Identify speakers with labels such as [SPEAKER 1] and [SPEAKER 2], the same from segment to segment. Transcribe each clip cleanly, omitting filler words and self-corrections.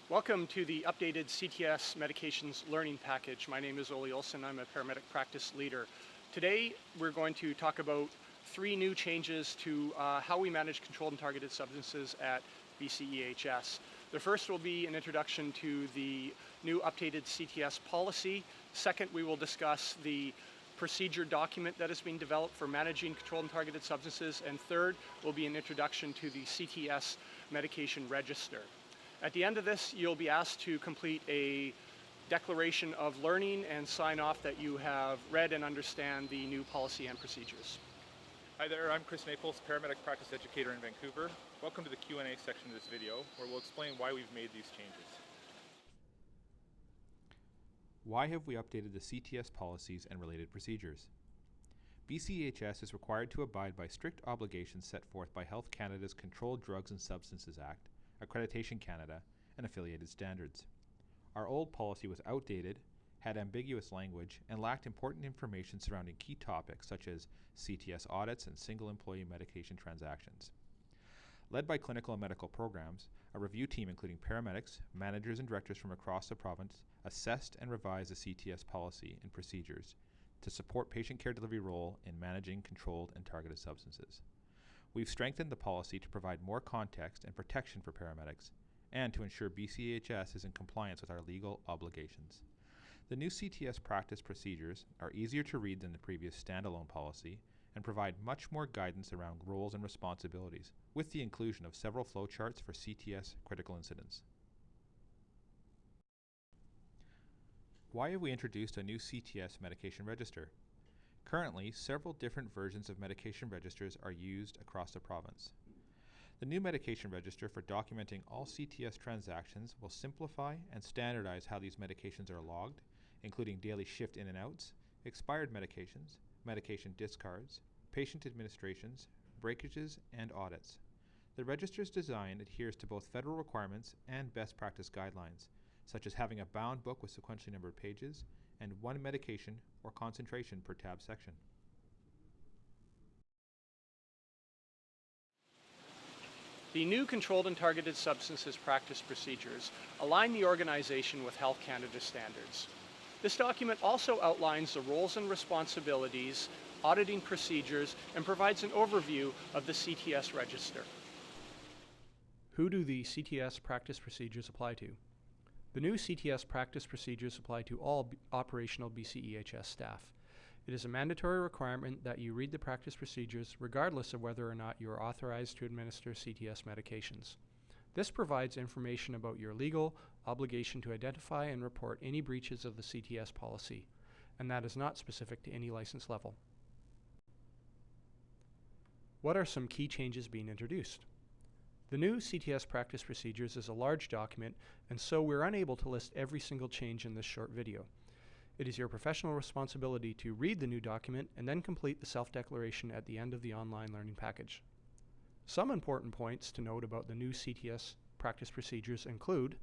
[SPEAKER 1] Welcome to the updated CTS Medications Learning Package. My name is Ole Olson. I'm a paramedic practice leader. Today we're going to talk about 3 new changes to how we manage controlled and targeted substances at BCEHS. The first will be an introduction to the new updated CTS policy. Second, we will discuss the procedure document that is being developed for managing controlled and targeted substances. And third will be an introduction to the CTS Medication Register. At the end of this, you'll be asked to complete a declaration of learning and sign off that you have read and understand the new policy and procedures.
[SPEAKER 2] Hi there, I'm Chris Naples, paramedic practice educator in Vancouver. Welcome to the Q&A section of this video, where we'll explain why we've made these changes.
[SPEAKER 3] Why have we updated the CTS policies and related procedures? BCEHS is required to abide by strict obligations set forth by Health Canada's Controlled Drugs and Substances Act, Accreditation Canada, and affiliated standards. Our old policy was outdated, had ambiguous language, and lacked important information surrounding key topics such as CTS audits and single-employee medication transactions. Led by clinical and medical programs, a review team including paramedics, managers, and directors from across the province assessed and revised the CTS policy and procedures to support patient care delivery role in managing controlled and targeted substances. We've strengthened the policy to provide more context and protection for paramedics and to ensure BCEHS is in compliance with our legal obligations. The new CTS Practice Procedures are easier to read than the previous standalone policy and provide much more guidance around roles and responsibilities, with the inclusion of several flowcharts for CTS critical incidents. Why have we introduced a new CTS Medication Register? Currently, several different versions of medication registers are used across the province. The new medication register for documenting all CTS transactions will simplify and standardize how these medications are logged, including daily shift in and outs, expired medications, medication discards, patient administrations, breakages, and audits. The register's design adheres to both federal requirements and best practice guidelines, such as having a bound book with sequentially numbered pages and 1 medication or concentration per tab section.
[SPEAKER 1] The new Controlled and Targeted Substances Practice Procedures align the organization with Health Canada standards. This document also outlines the roles and responsibilities, auditing procedures, and provides an overview of the CTS Register. Who do the CTS Practice Procedures apply to? The new CTS Practice Procedures apply to all operational BCEHS staff. It is a mandatory requirement that you read the practice procedures regardless of whether or not you are authorized to administer CTS medications. This provides information about your legal obligation to identify and report any breaches of the CTS policy, and that is not specific to any license level. What are some key changes being introduced? The new CTS Practice Procedures is a large document, and so we're unable to list every single change in this short video. It is your professional responsibility to read the new document and then complete the self-declaration at the end of the online learning package. Some important points to note about the new CTS Practice Procedures include: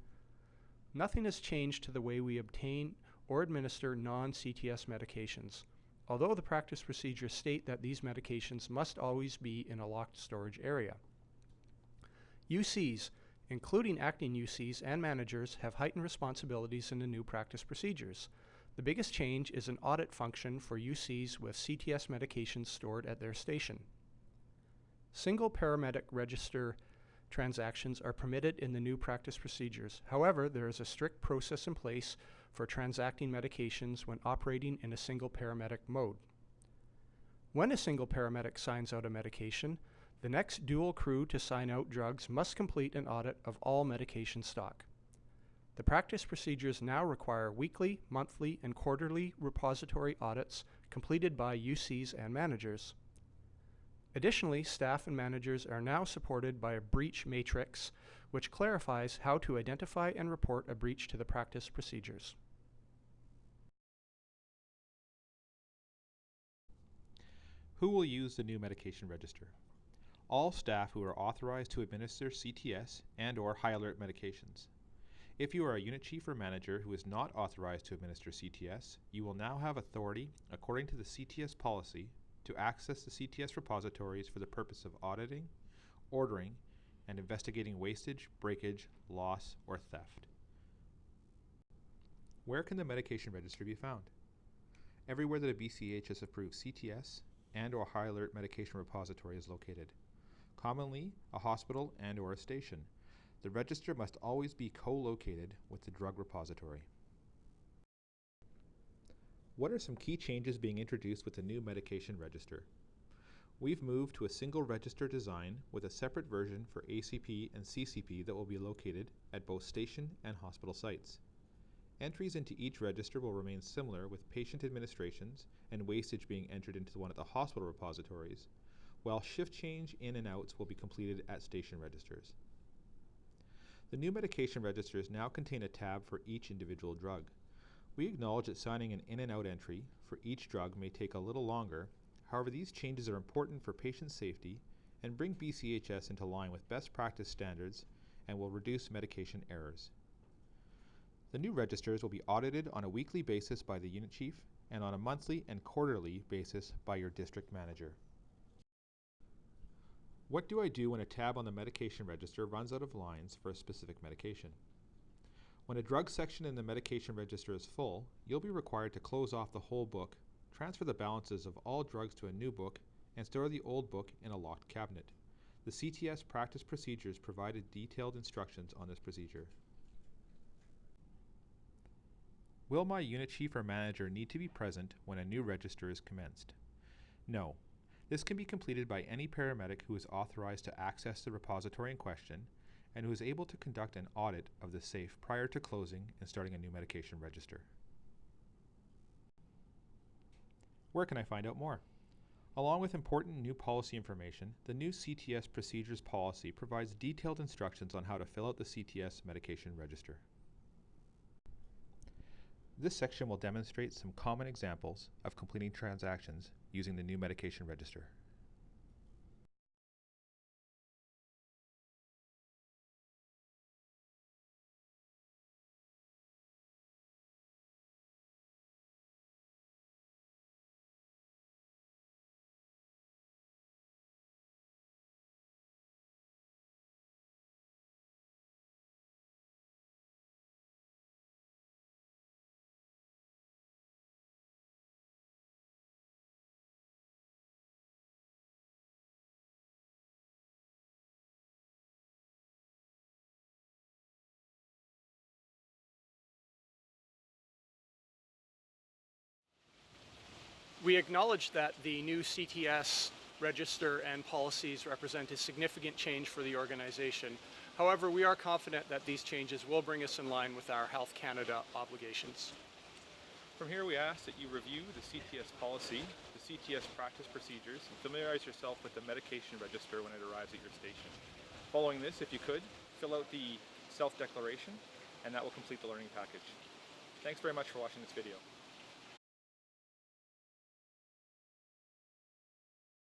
[SPEAKER 1] nothing has changed to the way we obtain or administer non-CTS medications, although the practice procedures state that these medications must always be in a locked storage area. UCs, including acting UCs and managers, have heightened responsibilities in the new practice procedures. The biggest change is an audit function for UCs with CTS medications stored at their station. Single paramedic register transactions are permitted in the new practice procedures. However, there is a strict process in place for transacting medications when operating in a single paramedic mode. When a single paramedic signs out a medication, the next dual crew to sign out drugs must complete an audit of all medication stock. The practice procedures now require weekly, monthly, and quarterly repository audits completed by UCs and managers. Additionally, staff and managers are now supported by a breach matrix, which clarifies how to identify and report a breach to the practice procedures.
[SPEAKER 3] Who will use the new medication register? All staff who are authorized to administer CTS and/or high alert medications. If you are a unit chief or manager who is not authorized to administer CTS, you will now have authority, according to the CTS policy, to access the CTS repositories for the purpose of auditing, ordering, and investigating wastage, breakage, loss, or theft. Where can the medication register be found? Everywhere that a BCEHS approved CTS and or high alert medication repository is located. Commonly, a hospital and or a station. The register must always be co-located with the drug repository. What are some key changes being introduced with the new medication register? We've moved to a single register design with a separate version for ACP and CCP that will be located at both station and hospital sites. Entries into each register will remain similar, with patient administrations and wastage being entered into one of the hospital repositories, while shift change in and outs will be completed at station registers. The new medication registers now contain a tab for each individual drug. We acknowledge that signing an in and out entry for each drug may take a little longer. However, these changes are important for patient safety and bring BCEHS into line with best practice standards and will reduce medication errors. The new registers will be audited on a weekly basis by the unit chief and on a monthly and quarterly basis by your district manager. What do I do when a tab on the medication register runs out of lines for a specific medication? When a drug section in the medication register is full, you'll be required to close off the whole book, transfer the balances of all drugs to a new book, and store the old book in a locked cabinet. The CTS Practice Procedures provided detailed instructions on this procedure. Will my unit chief or manager need to be present when a new register is commenced? No. This can be completed by any paramedic who is authorized to access the repository in question and who is able to conduct an audit of the safe prior to closing and starting a new medication register. Where can I find out more? Along with important new policy information, the new CTS Procedures Policy provides detailed instructions on how to fill out the CTS Medication Register. This section will demonstrate some common examples of completing transactions using the new medication register.
[SPEAKER 1] We acknowledge that the new CTS register and policies represent a significant change for the organization. However, we are confident that these changes will bring us in line with our Health Canada obligations.
[SPEAKER 2] From here, we ask that you review the CTS policy, the CTS practice procedures, and familiarize yourself with the medication register when it arrives at your station. Following this, if you could, fill out the self-declaration, and that will complete the learning package. Thanks very much for watching this video.